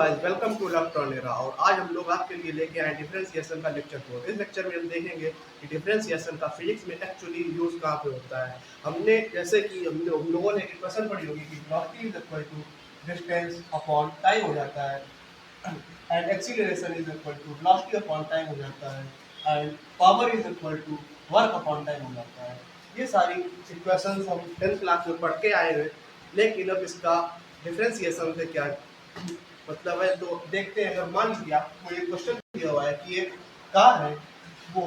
Guys, welcome to इलेक्ट्रॉनिरा। और आज हम लोग आपके लिए लेके आए डिफरेंशिएशन का लेक्चर 4। इस लेक्चर में हम देखेंगे कि डिफरेंशिएशन का फिजिक्स में एक्चुअली यूज कहाँ पे होता है। हमने जैसे कि हम लोगों ने एक क्वेश्चन पढ़ी होगी कि velocity is equal to distance upon time हो जाता है, and acceleration is equal to velocity upon time हो जाता है, and power is equal to work upon time हो जाता है। ये सारी इक्वेशंस हम 10th क्लास में पढ़ के आए हैं, लेकिन अब इसका डिफरेंशिएशन से क्या मतलब है तो देखते हैं। अगर मान लीजिए आपको एक क्वेश्चन दिया हुआ है कि एक कार है, वो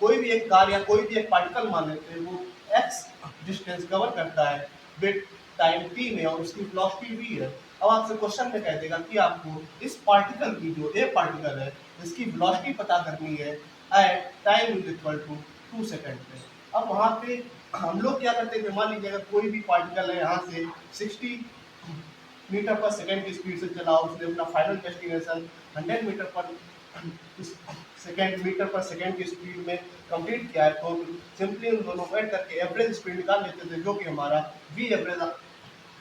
कोई भी एक कार या कोई भी एक पार्टिकल मान लेते हैं, वो x डिस्टेंस कवर करता है विद टाइम t में और उसकी वेलोसिटी v है। अब आपसे क्वेश्चन में कह देगा कि आपको इस पार्टिकल की जो ए पार्टिकल है जिसकी वेलोसिटी पता करनी है at time is equal to 2 second पे। अब वहाँ पे हम लोग क्या करते हैं, मान लीजिए अगर कोई भी पार्टिकल है यहाँ से 60 मीटर पर सेकंड की स्पीड से चला, उसने अपना फाइनल डेस्टिनेशन 100 मीटर पर सेकंड की स्पीड में कंप्लीट किया है, तो सिंपली उन दोनों को ऐड करके एवरेज स्पीड निकाल लेते थे, जो कि हमारा वी एवरेज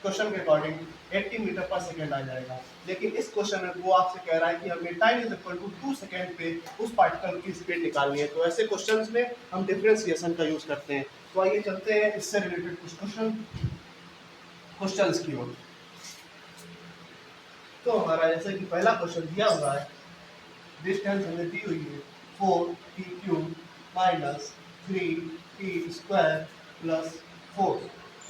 क्वेश्चन के अकॉर्डिंग 80 मीटर पर सेकंड आ जाएगा। लेकिन इस क्वेश्चन में वो आपसे कह रहा है कि हमें time is equal to 2 second पे उस पार्टिकल की स्पीड निकालनी है। तो ऐसे क्वेश्चंस में हम डिफरेंशिएशन का यूज करते हैं। तो आइए चलते हैं इससे रिलेटेड कुछ क्वेश्चंस की ओर। तो हमारा जैसे कि पहला क्वेश्चन दिया हुआ है, डिस्टेंस हमें दी हुई है 4t³ माइनस 3t² प्लस 4।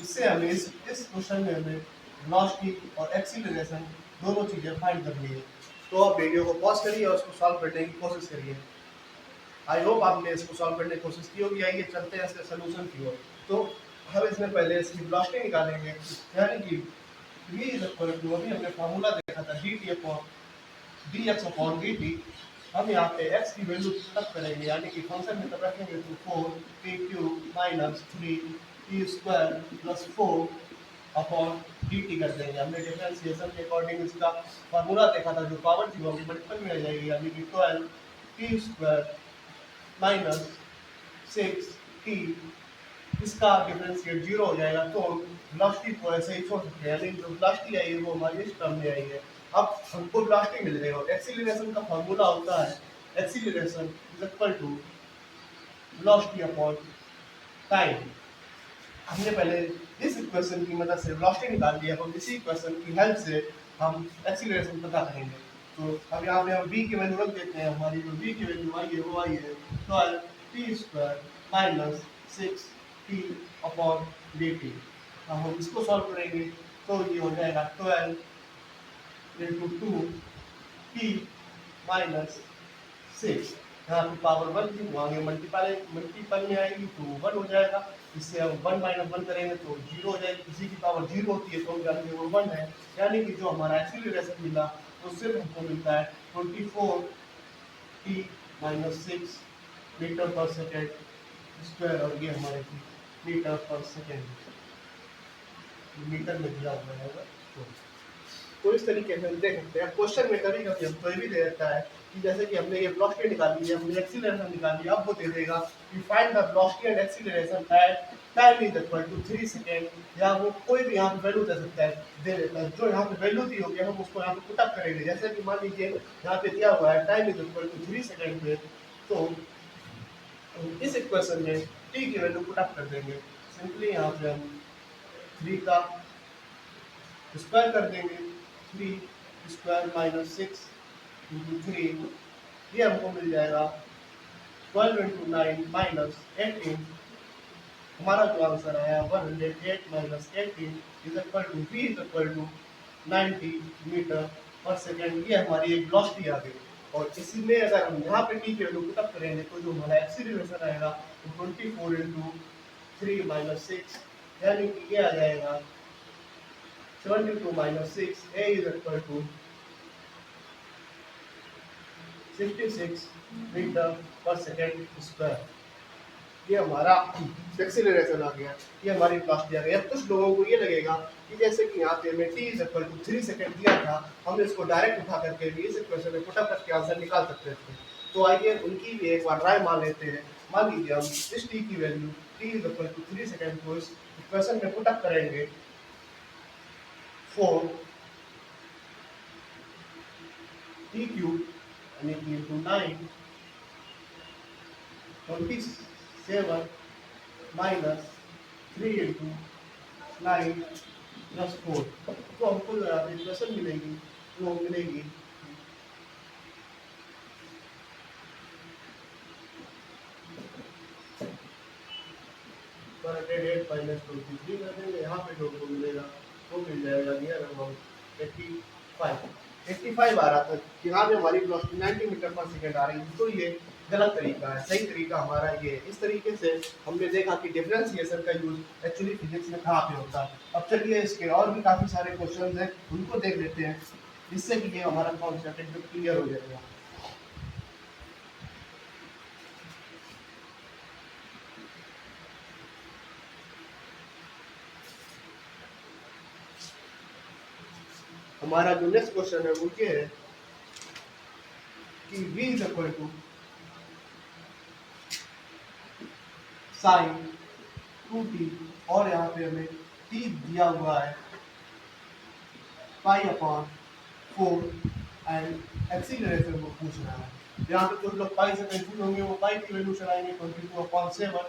इससे हमें इस क्वेश्चन में हमें वेलोसिटी और एक्सीलरेशन दोनों चीज़ें फाइंड करनी है। तो आप वीडियो को पॉज करिए और इसको सॉल्व करने की कोशिश करिए। आई होप आपने इसको सॉल्व करने की कोशिश की होगी। आइए चलते हैं इसके सोल्यूशन की ओर। तो हम इसमें पहले इसकी वेलोसिटी निकालेंगे, यानी कि v इज इक्वल टू, अभी हमने फार्मूला देखा था dx अपॉन dt। हम यहाँ पे x की वैल्यू तब करेंगे, यानी कि फंक्शन में तब रखेंगे तो 4t³ minus 3t² plus 4 upon dt कर देंगे। हमने डिफरेंशिएशन के अकॉर्डिंग इसका फार्मूला देखा था, जो पावर थी वो हमें मल्टीपल में आ जाएगी, यानी कि 12t² माइनस 6t, इसका डिफरेंशिएट 0 हो जाएगा। तो वेलोसिटी को ऐसे ही छोड़ सकते हैं, यानी जो वेलोसिटी आई है वो हमारी इस टर्म में आई है। अब हमको वेलोसिटी मिल गई और एक्सीलरेशन का फार्मूला होता है acceleration is equal to velocity upon time. हमने पहले इस इक्वेशन की मदद से वेलोसिटी निकाल ली है, अब इसी इक्वेशन की हेल्प से हम एक्सीलरेशन पता करेंगे। तो अब यहाँ पे हम v की वैल्यू रख देते हैं। हमारी जो v की वैल्यू आई है वो आई है 12t² minus 6t upon dt। अब हम इसको सॉल्व करेंगे तो ये हो जाएगा 12 इंटू 2t माइनस 6। यहाँ पे पावर 1 थी, वो आगे मल्टीपल में आएगी तो 1 हो जाएगा। इससे हम 1 माइनस 1 करेंगे तो 0 हो जाएगी। किसी की पावर 0 होती है तो हम जानेंगे वो 1 है, यानी कि जो हमारा एक्सीलरेशन मिला उससे हमको मिलता है 24t minus 6 metre per second square, और ये हमारे मीटर पर सेकेंड मीटर में दिया हुआ है। तो इस तरीके से हम देख सकते हैं। क्वेश्चन में कभी कभी हमको ये भी दे देता है कि जैसे कि हमने ये वेलोसिटी निकाली है, हमने एक्सीलरेशन निकाली है, अब वो दे देगा कि find the velocity and acceleration at time is equal to 3 second, या वो कोई भी यहाँ पे वैल्यू दे सकता है, दे देता है। जो यहाँ पे वैल्यू दी होगी हम उसको यहाँ पे पुट अप करेंगे। जैसे कि मान लीजिए यहाँ पे दिया हुआ है time is equal to 3 second पे, तो इस इक्वेशन में t की वैल्यू पुट अप कर देंगे। सिंपली यहाँ पे हम 3 का स्क्वायर कर देंगे, 3² माइनस 6 इंटू 3, ये हमको मिल जाएगा 12 इंटू 9 माइनस 18। हमारा जो आंसर आया 108 minus 18 is equal to v is equal to 90 metre per second. ये हमारी एक वेलोसिटी आ गई। और इसी में अगर हम यहाँ पे t की वैल्यू पुट अप करेंगे तो जो हमारा एक्सीलरेशन आएगा वो 24 इंटू 3 माइनस 6, यानी कि ये आ जाएगा 72 minus 6, a is equal to 66 metre per second square. ये हमारा एक्सीलरेशन आ गया, ये हमारी वेलोसिटी आ गई। अब कुछ लोगों को ये लगेगा कि जैसे कि यहाँ पे हमें t is equal to 3 second दिया था, हम इसको डायरेक्ट उठा करके भी इस इक्वेशन में पुट अप करके आंसर निकाल सकते थे। तो आइए उनकी भी एक बार राय मान लेते हैं। मान लीजिए हम इस t की value t is equal to 3 second को इस इक्वेशन में पुट अप करेंगे 4 टी क्यूब यानी कि इंटू 9 27 माइनस 3 इंटू 9 प्लस 4। तो हमको इक्वेशन मिलेगी, वो मिलेगी 108 माइनस 23 कर देंगे। यहाँ पे जो हमको मिलेगा वो मिल जाएगा नियर अबाउट 85 आ रहा था। यहाँ पे हमारी वेलोसिटी 90 मीटर पर सेकेंड आ रही है, तो ये गलत तरीका है। सही तरीका हमारा ये है। इस तरीके से हमने देखा कि डिफरेंशिएशन का यूज एक्चुअली फिजिक्स में कहाँ पे होता है। अब चलिए इसके और भी काफ़ी सारे क्वेश्चन हैं, उनको देख लेते हैं, जिससे कि ये हमारा कॉन्सेप्ट एकदम क्लियर हो जाएगा। हमारा जो नेक्स्ट क्वेश्चन है वो ये है कि v is equal to sine 2t और यहाँ पे हमें t दिया हुआ है पाई अपॉन 4 एंड एक्सीलरेशन को पूछ रहा है। यहाँ पे कुछ लोग पाई से कंफ्यूज होंगे, वो पाई की वैल्यू चलाएंगे 22/7,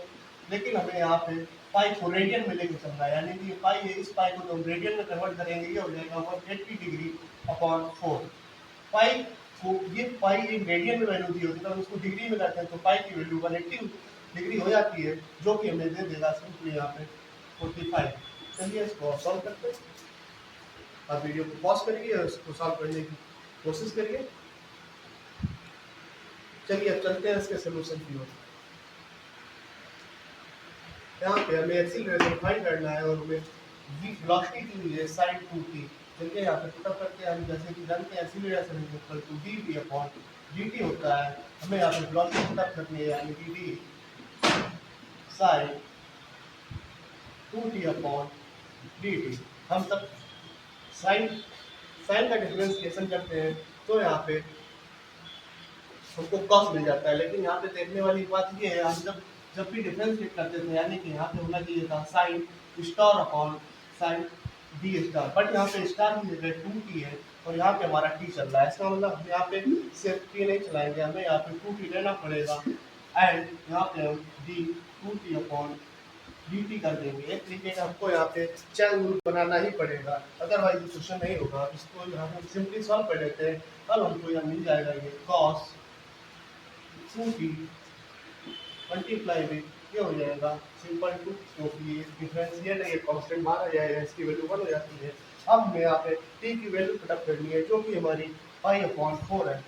लेकिन हमें यहाँ पे पाई को रेडियन में लेके चलना है, यानी कि पाई है, इस पाई को तो हम रेडियन में कन्वर्ट करेंगे, ये हो जाएगा 180 डिग्री अपॉन 4। पाई को ये पाई एक रेडियन में वैल्यू दी होती है, तो हम उसको डिग्री में करते हैं तो पाई की वैल्यू 180 डिग्री हो जाती है, जो कि हमें दे देगा सिंपली यहाँ पे 45। चलिए इसको सॉल्व करते हैं। आप वीडियो को पॉज करिए और इसको सॉल्व करने की कोशिश करिए। चलिए अब चलते हैं इसके सोल्यूशन की ओर। यहाँ पे हमें एक्सीलरेशन फाइंड करना है और हमें वेलोसिटी दी हुई है sin 2t। चलिए यहाँ पे पुट अप करते हैं। हम जैसे कि जानते हैं acceleration is equal to dv upon dt होता है। हमें यहाँ पे वेलोसिटी पुट अप करनी है, यानी कि d sin 2t upon dt। हम सब साइन का डिफरेंशिएशन करते हैं तो यहाँ पे हमको कॉस मिल जाता है, लेकिन यहाँ पे देखने वाली बात ये है, हम जब भी डिफरेंशिएट करते थे, यानी कि यहाँ पे होना चाहिए था sign star upon sine D star, but यहाँ पे स्टार की जगह 2t है और यहाँ पे हमारा t चल रहा है। इसका मतलब हम यहाँ पे सिर्फ t नहीं चलाएंगे, हमें यहाँ पे 2t लेना पड़ेगा एंड यहाँ पे हम d 2t अपॉन dt कर देंगे। एक तरीके का हमको यहाँ पे चैन रूल बनाना ही पड़ेगा, अदरवाइज क्वेश्चन नहीं होगा। इसको यहाँ पे सिंपली सॉल्व कर लेते हैं। अब हमको यहाँ मिल जाएगा ये cos 2t मल्टीप्लाई विद ये हो जाएगा सिंपल 2, क्योंकि ये डिफरेंशिएट है, ये कांस्टेंट माना जाएगा, इसकी वैल्यू 1 हो जाती है। अब हमें यहाँ पे t की वैल्यू पुट अप करनी है, जो कि हमारी पाई अपॉन 4 है।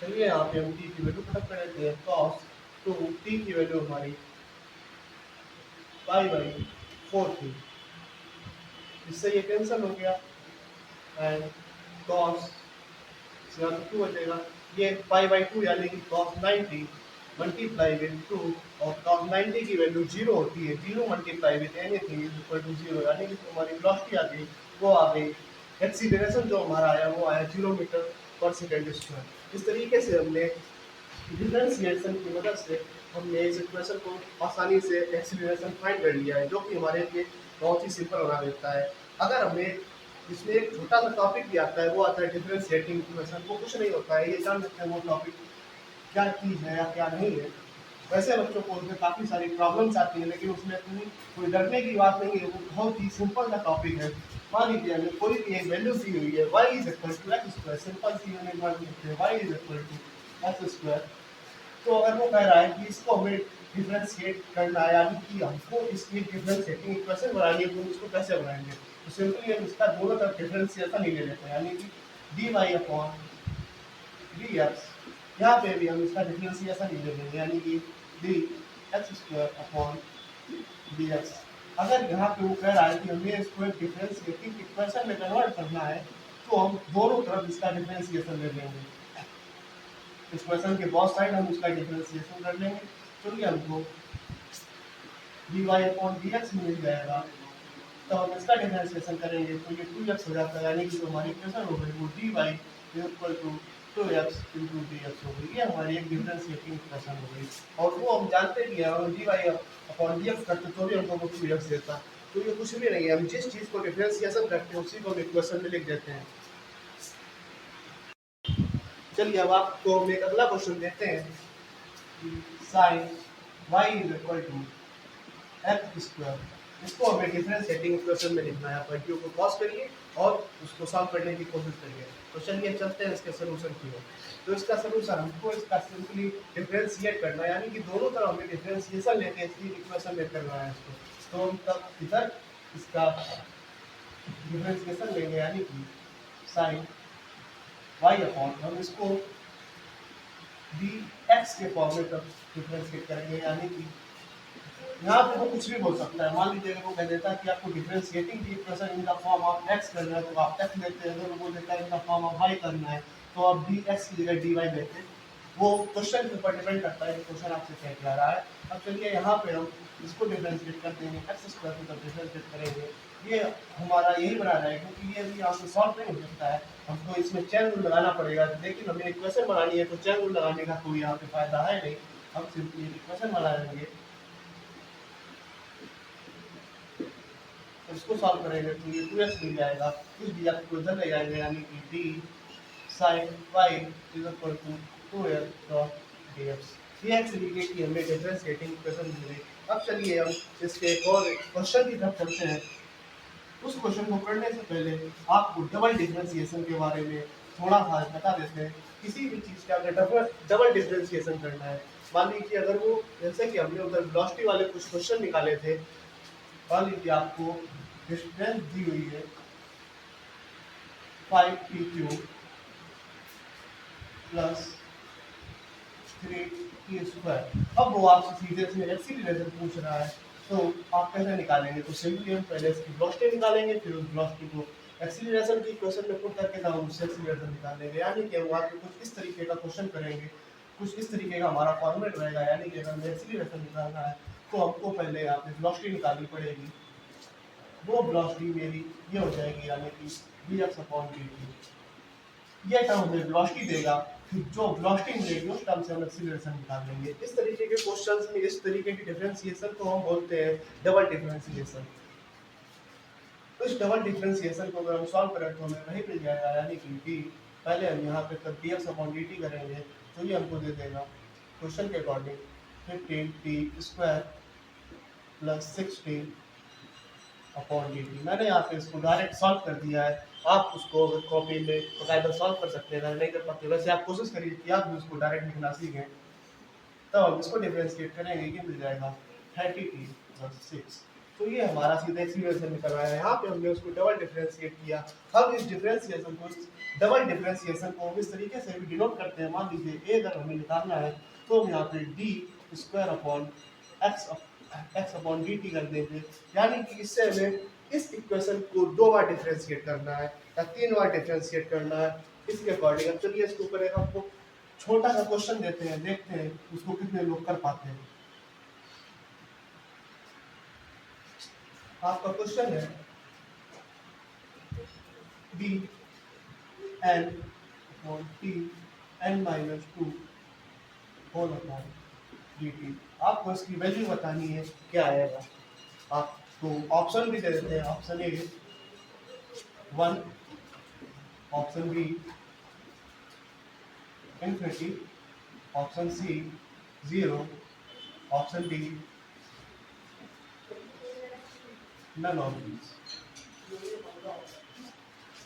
चलिए यहाँ पे हम t की वैल्यू पुट अप कर लेते हैं। cos 2t की वैल्यू हमारी पाई बाई 4 थी, इससे ये कैंसिल हो गया एंड cos से 2 बचेगा। ये पाई बाई 2 यानी कि cos 90 मल्टीप्लाई विद 2, और cos 90 की वैल्यू 0 होती है। 0 multiply with anything is equal to 0, यानी कि हमारी वेलोसिटी आ गई, वो आ गई। एक्सीलरेशन जो हमारा आया वो आया 0 मीटर पर सेकंड स्क्वायर। इस तरीके से हमने डिफरेंशिएशन की मदद से हमने इस इक्वेशन को आसानी से एक्सीलरेशन फाइंड कर लिया है, जो कि हमारे लिए बहुत ही सिंपल बना देता है। अगर हमें इसमें एक छोटा सा टॉपिक भी आता है, वो आता है डिफरेंशिएटिंग इक्वेशन। वो कुछ नहीं होता है, ये जान सकते हैं वो टॉपिक क्या चीज़ है या क्या नहीं है। वैसे बच्चों को उसमें काफ़ी सारी प्रॉब्लम्स आती हैं, लेकिन उसमें इतनी कोई डरने की बात नहीं है, वो बहुत ही सिंपल सा टॉपिक है। मान लीजिए हमें कोई भी एक वैल्यू दी हुई है, y is equal to x square, simple सी यूनिट मान सकते हैं, y is equal to x square. तो अगर वो कह रहा है कि इसको हमें डिफरेंशिएट करना है, यानी कि हमको इसकी डिफरेंशिएटिंग इक्वेशन बनानी है, तो इसको कैसे बनाएंगे? तो सिंपली हम इसका दोनों तरफ डिफरेंशिएशन ही ले लेते हैं, यानी कि dy अपॉन dx। यहाँ पे भी हम इसका डिफरेंशिएशन ही ले लेंगे, यानी कि D x square upon dx। अगर यहाँ पे वो कह रहा है कि हमें इसको एक डिफरेंशिएटिंग इक्वेशन में कन्वर्ट करना है, तो हम दोनों तरफ इसका डिफरेंशिएशन ले लेंगे। इक्वेशन के बहुत साइड हम उसका डिफरेंशिएशन कर लेंगे, तो ये हमको dy अपॉन dx मिल जाएगा। तो हम इसका डिफरेंशिएशन करेंगे तो ये 2x हो जाता है, यानी कि जो हमारी इक्वेशन हो गई वो dy is equal to 2x into dx हो गई। ये हमारी एक डिफरेंशिएटिंग इक्वेशन हो गई, और वो हम जानते भी हैं, और dy अपॉन dx करते तो भी हमको 2x देता। तो ये कुछ भी नहीं है, हम जिस चीज़ को डिफरेंशिएशन करते हैं उसी को हम इक्वेशन में लिख देते हैं। चलिए अब आपको हम एक अगला क्वेश्चन देते हैं। Sine y is equal to x square, इसको हमें डिफरेंशिएटिंग इक्वेशन में लिखना है। आप वीडियो को पॉज करिए और उसको सॉल्व करने की कोशिश करिए। तो चलिए चलते हैं इसके सोल्यूशन की ओर। तो इसका सोल्यूशन हमको इसका सिंपली डिफरेंशिएट करना है, यानी कि दोनों तरफ हमें डिफरेंशिएशन लेके इसकी इक्वेशन में करना है इसको। तो हम तब इधर इसका डिफरेंशिएशन लेंगे, यानी कि साइन y अपॉन हम इसको dx के फॉर्म में डिफरेंशिएट करेंगे, यानी कि यहाँ पे वो कुछ भी बोल सकता है। मान लीजिए अगर वो कह देता है कि आपको डिफरेंशिएटिंग की equation in the form of x करना है तो आप x लेते हैं। अगर वो बोल देता है in the form of y करना है तो आप dx की जगह dy लेते हैं। वो क्वेश्चन के ऊपर डिपेंड करता है कि क्वेश्चन आपसे क्या कह रहा है। अब चलिए यहाँ पे हम इसको डिफरेंशिएट कर देंगे, एक्स स्क्वायर को डिफरेंशिएट करेंगे। ये हमारा यही बना रहा है, क्योंकि ये भी यहाँ से सॉल्व नहीं हो सकता है, हमको इसमें चैन रूल लगाना पड़ेगा। लेकिन हमें इक्वेशन बनानी है तो चैन रूल लगाने का कोई यहाँ पे फायदा है नहीं। हम सिंपली इक्वेशन बना लेंगे, इसको सॉल्व करेंगे तो ये 2x मिल जाएगा। इस dx को इधर ले जाएंगे, यानी कि d sin y is equal to 2x dot dx। ये एक्चुअली कि हमें डिफरेंशिएटिंग इक्वेशन मिली। अब चलिए हम इसके एक और क्वेश्चन की तरफ चलते हैं। उस क्वेश्चन को करने से पहले आपको डबल डिफरेंशिएशन के बारे में थोड़ा सा बता देते हैं। किसी भी चीज़ का अगर डबल डिफरेंशिएशन करना है, मान लीजिए अगर वो जैसे कि हमने उधर वेलोसिटी वाले कुछ क्वेश्चन निकाले थे, मान लीजिए आपको डिस्टेंस दी हुई है 5t³ प्लस 3t²। अब वो आपसे सीधे से एक्सीलरेशन पूछ रहा है, तो आप कैसे निकालेंगे? तो सिंपली हम पहले इसकी वेलोसिटी निकालेंगे, फिर उस वेलोसिटी को एक्सीलरेशन की इक्वेशन में पुट करके हम उससे एक्सीलरेशन निकालेंगे। यानी कि हम आगे कुछ इस तरीके का क्वेश्चन करेंगे, कुछ इस तरीके का हमारा फॉर्मेट रहेगा। यानी कि अगर हमें एक्सीलरेशन निकालना है तो हमको पहले यहाँ पे वेलोसिटी निकालनी पड़ेगी। वो वेलोसिटी मेरी ये हो जाएगी, यानी कि dx/dt। ये टर्म हमें वेलोसिटी देगा, फिर जो वेलोसिटी मिलेगी उस टर्म से हम एक्सीलरेशन निकाल लेंगे। इस तरीके के क्वेश्चंस में इस तरीके की डिफरेंशिएशन को हम बोलते हैं डबल डिफरेंशिएशन। तो इस डबल डिफरेंशिएशन को अगर हम सॉल्व करें तो हमें वही मिल जाएगा, यानी कि d पहले हम यहाँ पे तब dx/dt करेंगे तो ये हमको दे देगा क्वेश्चन के अकॉर्डिंग 15t² प्लस 16/dt। मैंने यहाँ पे इसको डायरेक्ट सॉल्व कर दिया है। आप उसको अगर कॉपी में बकायदा सॉल्व कर सकते हैं, नहीं कर पाते वैसे आप कोशिश करिए कि आप भी उसको डायरेक्ट लिखना सीखें। तब हम इसको डिफरेंशिएट करेंगे, ये मिल जाएगा 30t + 6। तो ये हमारा सीधा एक्सीलरेशन निकल रहा है। यहाँ पे हमने उसको डबल डिफरेंशिएट किया। हम इस डिफरेंशिएशन को, डबल डिफरेंशिएशन को हम इस तरीके से भी डिनोट करते हैं। मान लीजिए a अगर हमें निकालना है तो हम यहाँ पे d² कर देंगे, यानी कि इससे हमें इस इक्वेशन को 2 बार डिफरेंशिएट करना है या 3 बार डिफरेंशिएट करना है, इसके अकॉर्डिंग। अब चलिए इसके ऊपर एक आपको छोटा सा क्वेश्चन देते हैं, देखते हैं उसको कितने लोग कर पाते हैं। आपका क्वेश्चन है dn/t(n-2)/dt। आपको इसकी वैल्यू बतानी है, क्या आएगा। आपको ऑप्शन भी दे देते हैं। Option A 1, option B infinity, option C 0, option D none of these.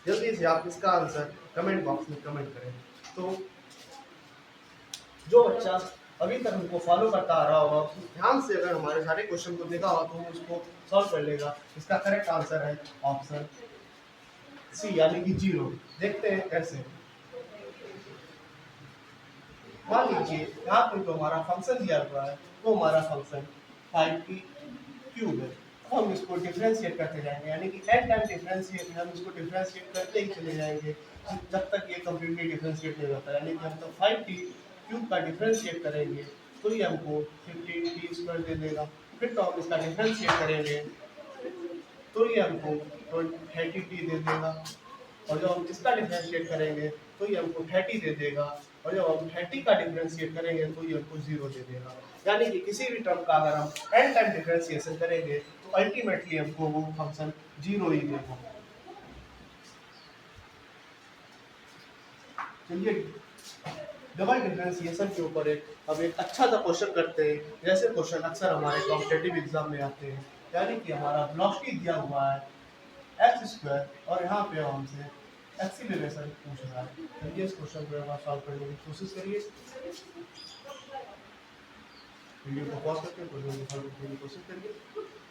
जल्दी से आप इसका आंसर कमेंट बॉक्स में कमेंट करें। तो जो बच्चा अभी तक हमको फॉलो करता आ रहा होगा, ध्यान से अगर हमारे सारे क्वेश्चन को देखा हो तो उसको सॉल्व कर लेगा। इसका करेक्ट आंसर है ऑप्शन सी, यानी कि 0। देखते हैं कैसे। मान लीजिए यहाँ पे तो हमारा फंक्शन दिया हुआ है, वो हमारा फंक्शन 5t³ है। हम इसको डिफरेंशिएट करते जाएंगे, यानी कि n टाइम डिफरेंशिएट हम इसको डिफरेंशिएट करते ही चले जाएंगे जब तक ये कंप्लीटली डिफरेंशिएट नहीं होता। यानी कि हम तो 5t³ का डिफरेंशिएट करेंगे तो ये हमको 15t² दे देगा। फिर तो हम इसका डिफरेंशिएट करेंगे तो ये हमको 30t दे देगा, और जब हम इसका डिफरेंशिएट करेंगे तो ये हमको 30 दे देगा, और जब हम 30 का डिफरेंशिएट करेंगे तो ये हमको 0 दे देगा। यानी कि किसी भी टर्म का अगर हम n टाइम डिफरेंशिएशन करेंगे तो अल्टीमेटली हमको वो फंक्शन 0 ही देगा। चलिए डबल डिफरेंशिएशन के ऊपर हम एक अच्छा सा क्वेश्चन करते हैं, जैसे क्वेश्चन अक्सर हमारे कॉम्पिटेटिव एग्जाम में आते हैं। यानी कि हमारा वेलोसिटी दिया हुआ है एक्स स्क्वायर और यहाँ पे हमसे एक्सीलरेशन पूछ रहा है। चलिए इस क्वेश्चन को हम सॉल्व करने की कोशिश करिए। वीडियो को पॉज करके क्वेश्चन को सॉल्व करने की कोशिश करिए।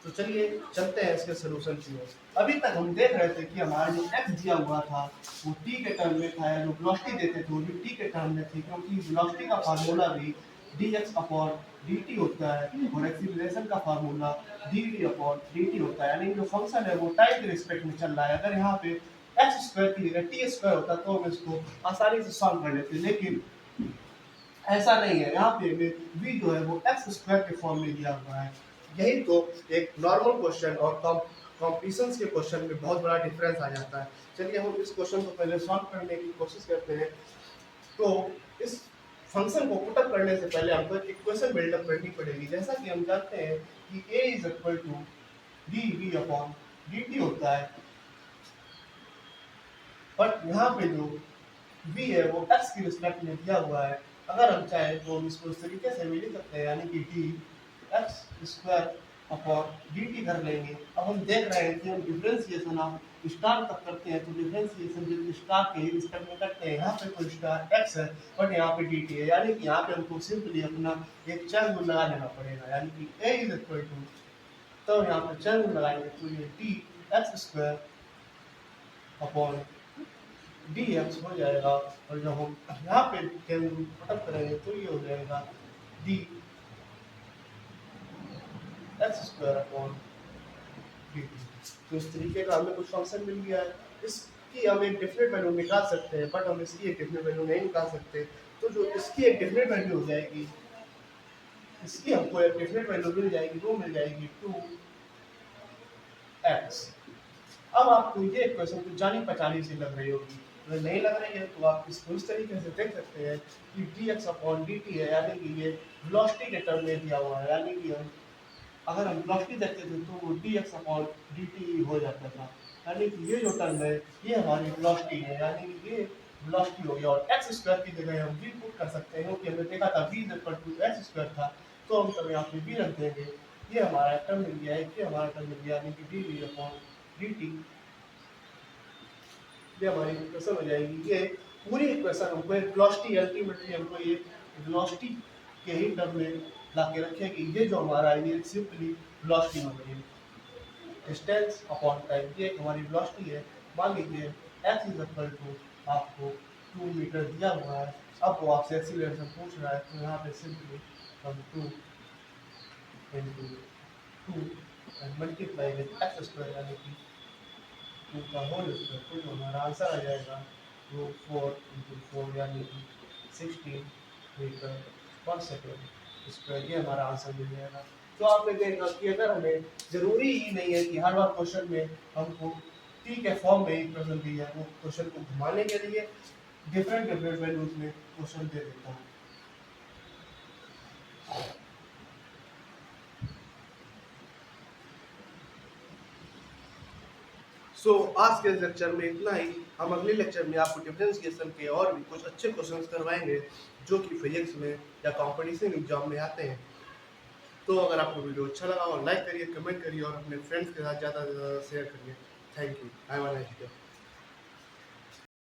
तो चलिए चलते हैं इसके सोल्यूशन की ओर। अभी तक हम देख रहे थे कि हमारा जो x दिया हुआ था वो t के टर्म में था, या जो वेलोसिटी देते थे वो भी t के टर्म में थी, क्योंकि वेलोसिटी का फार्मूला भी dx अपॉन dt होता है और एक्सीलरेशन का फार्मूला dv अपॉन dt होता है। यानी जो फंक्शन है वो टाइम के रिस्पेक्ट में चल रहा है। अगर यहाँ पे एक्स स्क्वायर की जगह टी स्क्वायर होता तो हम इसको आसानी से सॉल्व कर लेते, लेकिन ऐसा नहीं है। यहाँ पे v जो है वो एक्स स्क्वायर के फॉर्म में दिया हुआ है। यही तो एक नॉर्मल क्वेश्चन और कॉम्पिटिशन्स के क्वेश्चन में बहुत बड़ा डिफरेंस आ जाता है। चलिए हम इस क्वेश्चन को पहले सॉल्व करने की कोशिश करते हैं। तो इस फंक्शन को पुटअप करने से पहले हमको एक इक्वेशन बिल्डअप करनी पड़ेगी। जैसा कि हम जानते हैं कि a is equal to dv upon dt होता है, बट यहाँ पे जो v है वो x की रिस्पेक्ट में दिया हुआ है। अगर हम चाहें तो हम इसको इस तरीके से भी लिख सकते हैं, यानी कि D x square upon D T कर लेंगे। अब हम देख रहे हैं कि हम डिफरेंशिएशन आप स्टार तक करते हैं तो डिफरेंशिएशन जो स्टार के ही रिस्पेक्ट में करते हैं। यहाँ पे कोई स्टार एक्स है बट यहाँ पे डी टी है, यानी कि यहाँ पे हमको सिंपली अपना एक चैन रूल लगा लेना पड़ेगा, यानी कि ए इज इक्वल टू, तो यहाँ पे चैन रूल लगाएंगे तो ये D x square upon D x हो जाएगा। और जब हम यहाँ पे पुटअप करेंगे तो ये हो जाएगा D x square upon D T. तो इस तरीके का हमें कुछ फंक्शन मिल गया है। इसकी हम एक डेफिनेट वैल्यू निकाल सकते हैं, बट हम इसकी एक डेफिनेट वैल्यू नहीं निकाल सकते। तो जो इसकी एक डेफिनेट वैल्यू हो जाएगी, इसकी हमको एक डेफिनेट वैल्यू मिल जाएगी, वो मिल जाएगी 2x। अब आपको ये इक्वेशन कुछ जानी पहचानी सी लग रही होगी, अगर नहीं लग रही है तो आप इसको इस तरीके से देख सकते हैं कि dx अपॉन dt है, यानी कि ये वेलोसिटी के टर्म में दिया हुआ है। यानी कि हम अगर हम वेलोसिटी देखते थे तो वो dx अपॉन dt हो जाता था, यानी कि ये जो टर्म है ये हमारी वेलोसिटी है, यानी कि ये वेलोसिटी हो गया। और एक्स स्क्वायर की जगह हम v पुट कर सकते हैं, क्योंकि हमने देखा था v equal to x square था, तो हम तब यहाँ पे v रख देंगे। ये हमारा टर्म मिल गया है, ये हमारा टर्म मिल गया, यानी कि dv अपॉन dt। ये हमारी इक्वेशन हो जाएगी। ये पूरी इक्वेशन हमको एक वेलोसिटी, अल्टीमेटली हमको ये वेलोसिटी के ही टर्म में ला के रखेगी। ये जो हमारा है ये सिंपली वेलोसिटी हो गई, डिस्टेंस अपॉन टाइम, ये हमारी वेलोसिटी है। मान लीजिए x इज इक्वल टू आपको 2 मीटर दिया हुआ है, अब वो आपसे एक्सीलरेशन पूछ रहा है, तो यहाँ पे सिंपली हम 2 into 2 and multiply with x square, यानी कि 2 का होल स्क्वायर, तो जो हमारा आंसर आ जाएगा वो 4 into 4 यानी कि 16 मीटर पर सेकेंड स्क्वायर, ये हमारा आंसर मिल जाएगा। तो आपने देखा कि अगर हमें जरूरी ही नहीं है कि हर बार क्वेश्चन में हमको टी के फॉर्म में इक्वेशन दी है, वो क्वेश्चन को घुमाने के लिए डिफरेंट डिफरेंट वैल्यूज में क्वेश्चन दे देता है। आज के लेक्चर में इतना ही। हम अगले लेक्चर में आपको डिफरेंशिएशन के और भी कुछ अच्छे क्वेश्चंस करवाएंगे जो कि फिजिक्स में या कॉम्पिटिशन एग्जाम में आते हैं। तो अगर आपको वीडियो अच्छा लगा हो लाइक करिए, कमेंट करिए और अपने फ्रेंड्स के साथ ज़्यादा से ज़्यादा शेयर करिए। Thank you. Have a nice day.